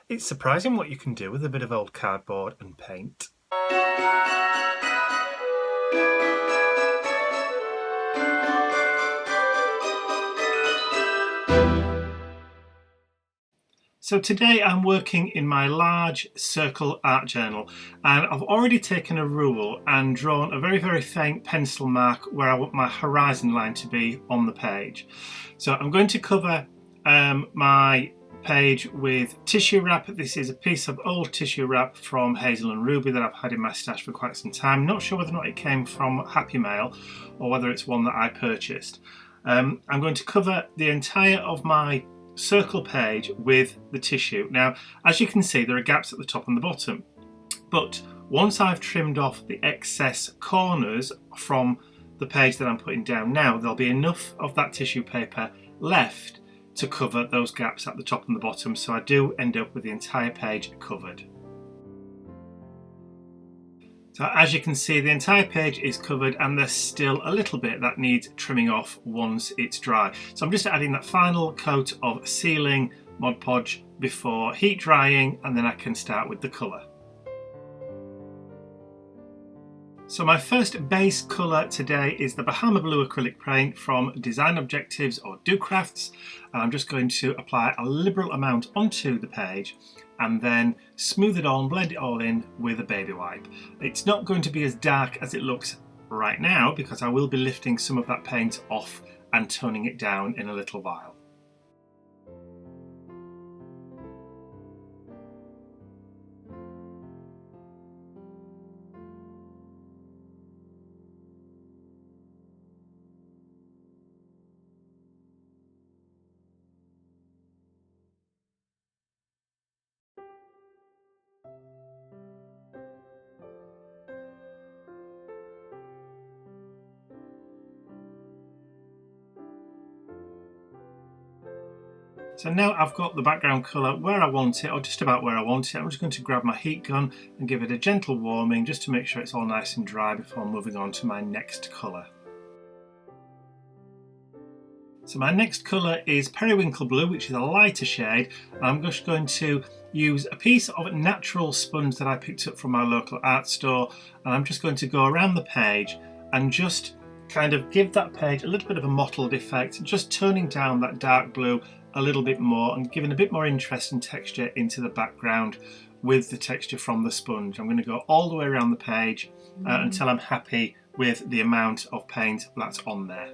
It's surprising what you can do with a bit of old cardboard and paint. So today I'm working in my large circle art journal, and I've already taken a rule and drawn a very faint pencil mark where I want my horizon line to be on the page. So I'm going to cover my page with tissue wrap. This is a piece of old tissue wrap from Hazel and Ruby that I've had in my stash for quite some time. Not sure whether or not it came from Happy Mail or whether it's one that I purchased. I'm going to cover the entire of my circle page with the tissue. Now, as you can see, there are gaps at the top and the bottom, but once I've trimmed off the excess corners from the page that I'm putting down now, there'll be enough of that tissue paper left to cover those gaps at the top and the bottom, so I do end up with the entire page covered. So as you can see, the entire page is covered and there's still a little bit that needs trimming off once it's dry. So I'm just adding that final coat of sealing Mod Podge before heat drying, and then I can start with the colour. So my first base colour today is the Bahama Blue acrylic paint from Design Objectives or Do Crafts, and I'm just going to apply a liberal amount onto the page and then smooth it on, blend it all in with a baby wipe. It's not going to be as dark as it looks right now because I will be lifting some of that paint off and toning it down in a little while. So now I've got the background colour where I want it, or just about where I want it. I'm just going to grab my heat gun and give it a gentle warming just to make sure it's all nice and dry before moving on to my next colour. So my next colour is Periwinkle Blue, which is a lighter shade. I'm just going to use a piece of natural sponge that I picked up from my local art store, and I'm just going to go around the page and just kind of give that page a little bit of a mottled effect, just turning down that dark blue a little bit more and giving a bit more interest and texture into the background with the texture from the sponge. I'm going to go all the way around the page until I'm happy with the amount of paint that's on there.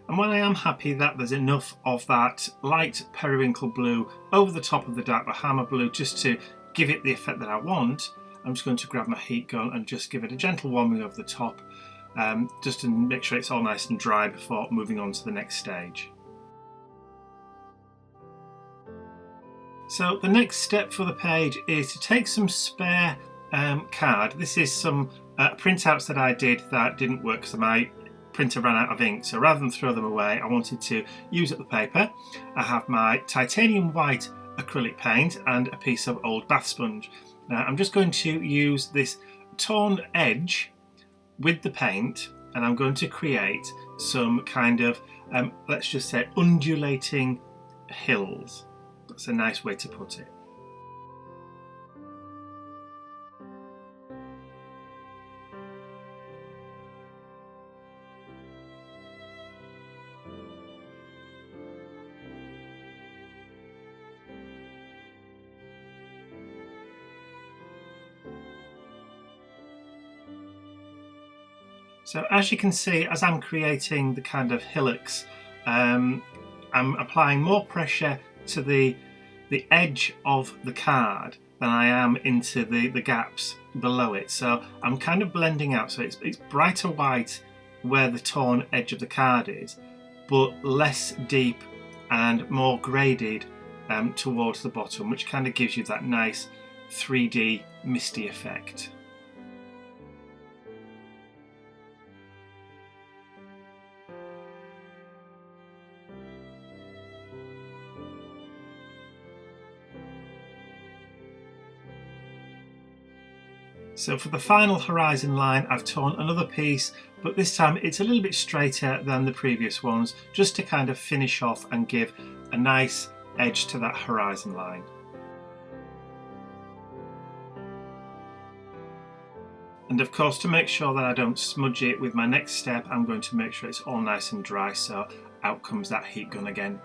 And when I am happy that there's enough of that light periwinkle blue over the top of the dark Bahama blue just to give it the effect that I want, I'm just going to grab my heat gun and just give it a gentle warming over the top, just to make sure it's all nice and dry before moving on to the next stage. So the next step for the page is to take some spare card. This is some printouts that I did that didn't work because my printer ran out of ink, so rather than throw them away I wanted to use up the paper. I have my titanium white acrylic paint and a piece of old bath sponge. Now I'm just going to use this torn edge with the paint, and I'm going to create some kind of let's just say undulating hills. That's a nice way to put it. So as you can see, as I'm creating the kind of hillocks, I'm applying more pressure to the edge of the card than I am into the gaps below it. So I'm kind of blending out, so it's brighter white where the torn edge of the card is, but less deep and more graded towards the bottom, which kind of gives you that nice 3D misty effect. So for the final horizon line, I've torn another piece, but this time it's a little bit straighter than the previous ones, just to kind of finish off and give a nice edge to that horizon line. And of course, to make sure that I don't smudge it with my next step, I'm going to make sure it's all nice and dry, so out comes that heat gun again.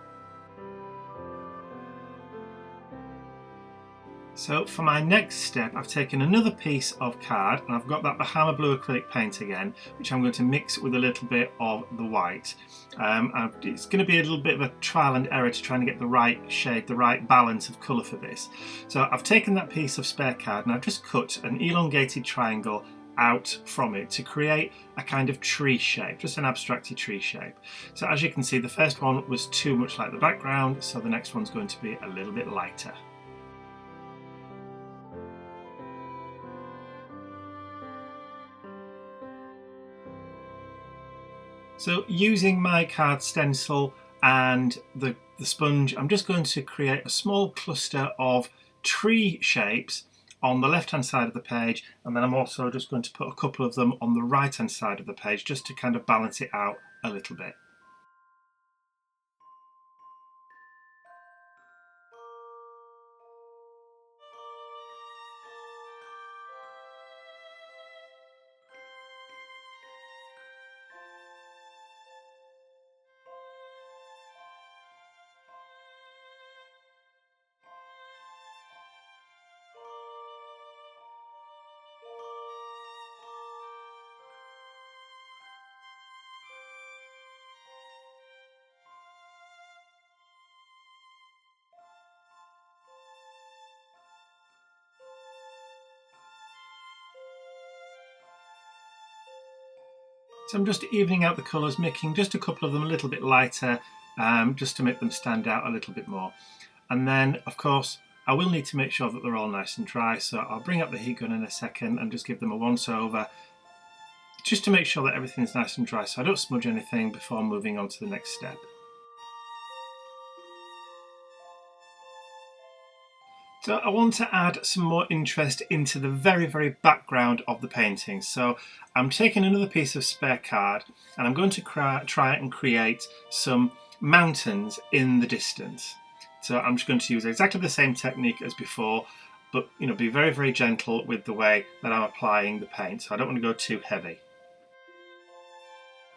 So for my next step, I've taken another piece of card and I've got that Bahama Blue acrylic paint again, which I'm going to mix with a little bit of the white. It's going to be a little bit of a trial and error to try and get the right shade, the right balance of colour for this. So I've taken that piece of spare card and I've just cut an elongated triangle out from it to create a kind of tree shape, just an abstracted tree shape. So as you can see, the first one was too much like the background, so the next one's going to be a little bit lighter. So using my card stencil and the sponge, I'm just going to create a small cluster of tree shapes on the left hand side of the page, and then I'm also just going to put a couple of them on the right hand side of the page just to kind of balance it out a little bit. So I'm just evening out the colours, making just a couple of them a little bit lighter, just to make them stand out a little bit more. And then, of course, I will need to make sure that they're all nice and dry, so I'll bring up the heat gun in a second and just give them a once over, just to make sure that everything's nice and dry so I don't smudge anything before moving on to the next step. So I want to add some more interest into the very background of the painting. So I'm taking another piece of spare card and I'm going to try and create some mountains in the distance. So I'm just going to use exactly the same technique as before, but be very gentle with the way that I'm applying the paint. So I don't want to go too heavy.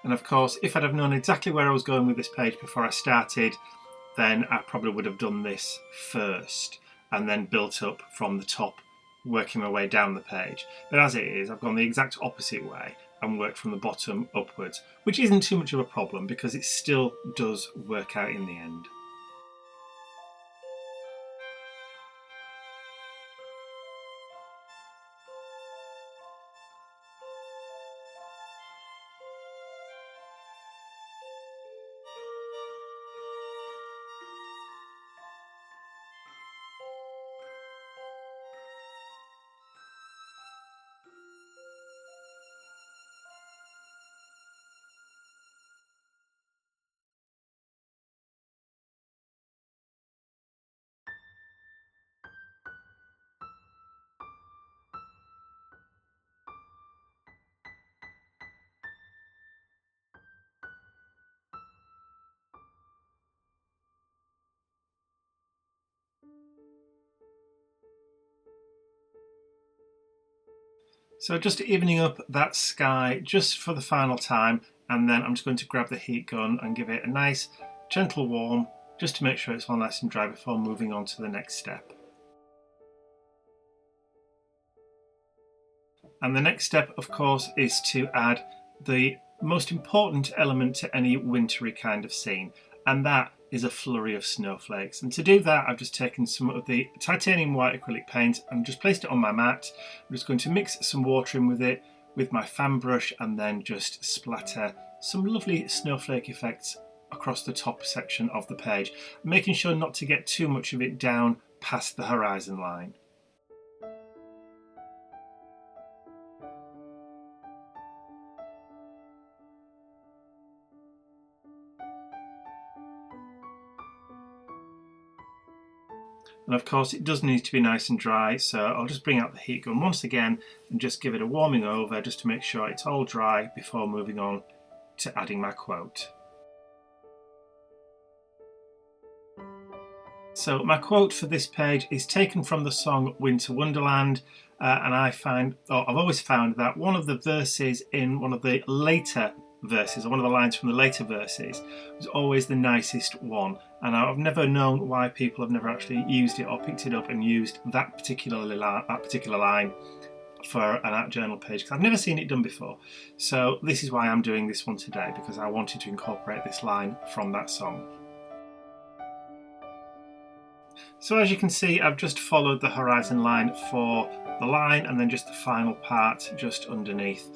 And of course, if I'd have known exactly where I was going with this page before I started, then I probably would have done this first and then built up from the top, working my way down the page. But as it is, I've gone the exact opposite way and worked from the bottom upwards, which isn't too much of a problem because it still does work out in the end. So just evening up that sky just for the final time, and then I'm just going to grab the heat gun and give it a nice gentle warm just to make sure it's all nice and dry before moving on to the next step. And the next step, of course, is to add the most important element to any wintry kind of scene, and that is a flurry of snowflakes. And to do that, I've just taken some of the titanium white acrylic paint and just placed it on my mat. I'm just going to mix some water in with it with my fan brush and then just splatter some lovely snowflake effects across the top section of the page, making sure not to get too much of it down past the horizon line. And of course it does need to be nice and dry, so I'll just bring out the heat gun once again and just give it a warming over just to make sure it's all dry before moving on to adding my quote. So my quote for this page is taken from the song Winter Wonderland, and I've always found that one of the verses in one of the later verses, or one of the lines from the later verses, was always the nicest one. And I've never known why people have never actually used it or picked it up and used that particular line for an art journal page, because I've never seen it done before. So this is why I'm doing this one today, because I wanted to incorporate this line from that song. So as you can see, I've just followed the horizon line for the line, and then just the final part just underneath,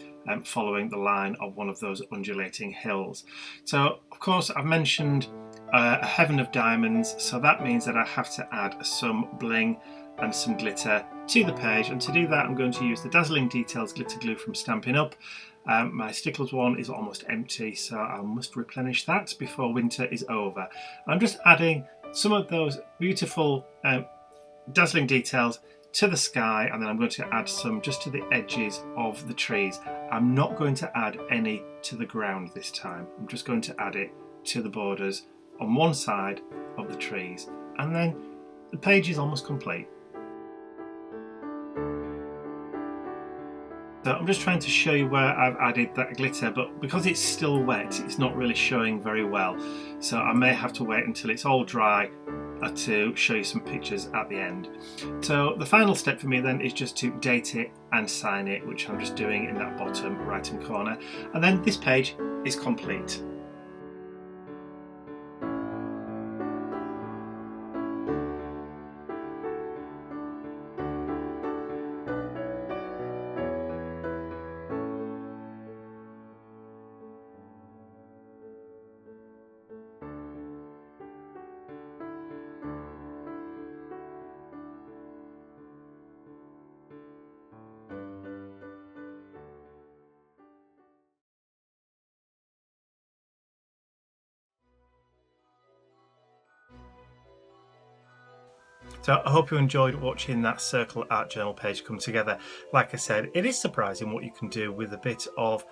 following the line of one of those undulating hills. So of course I've mentioned a heaven of diamonds, so that means that I have to add some bling and some glitter to the page, and to do that I'm going to use the Dazzling Details glitter glue from Stampin' Up. My Stickles one is almost empty, so I must replenish that before winter is over. I'm just adding some of those beautiful dazzling details to the sky, and then I'm going to add some just to the edges of the trees. I'm not going to add any to the ground this time. I'm just going to add it to the borders on one side of the trees, and then the page is almost complete. So I'm just trying to show you where I've added that glitter, but because it's still wet, it's not really showing very well. So I may have to wait until it's all dry to show you some pictures at the end. So the final step for me then is just to date it and sign it, which I'm just doing in that bottom right hand corner. And then this page is complete. So I hope you enjoyed watching that circle art journal page come together. Like I said, it is surprising what you can do with a bit of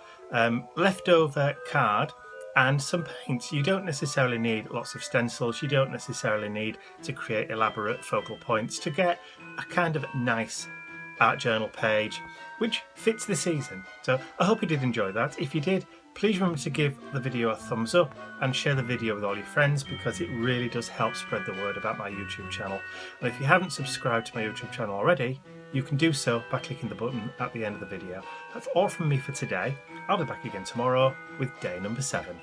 leftover card and some paint. You don't necessarily need lots of stencils. You don't necessarily need to create elaborate focal points to get a kind of nice art journal page which fits the season. So I hope you did enjoy that. If you did, please remember to give the video a thumbs up and share the video with all your friends, because it really does help spread the word about my YouTube channel. And if you haven't subscribed to my YouTube channel already, you can do so by clicking the button at the end of the video. That's all from me for today. I'll be back again tomorrow with day number 7.